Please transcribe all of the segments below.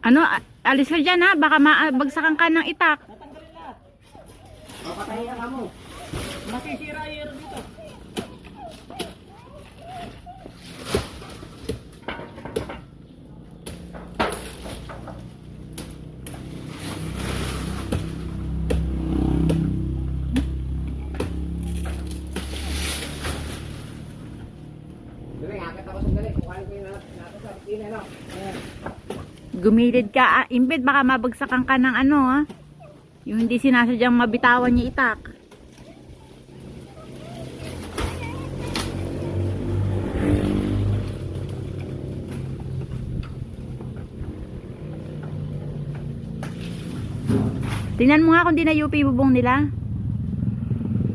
Ano, alis ka dyan ha, baka mabagsakan ka ng itak. Natanggalin lahat. Papatayin ka mo. Masisira yung dito. Gumilid ka, imbed baka mabagsakan ka ng ano ha. Yung hindi sinasadyang mabitawan niya itak. Tingnan mo nga kung di na UP bubong nila.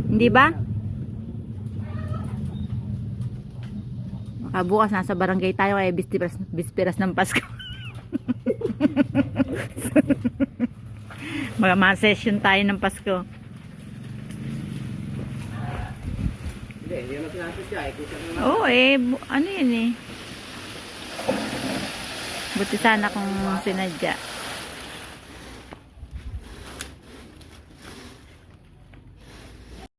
Hindi ba? Baka bukas nasa barangay tayo kaya bisperas ng Pasko. Mga session tayo ng Pasko. Hindi, yun ang sinasadya. Oo ano yun eh. Buti sana kung sinadya.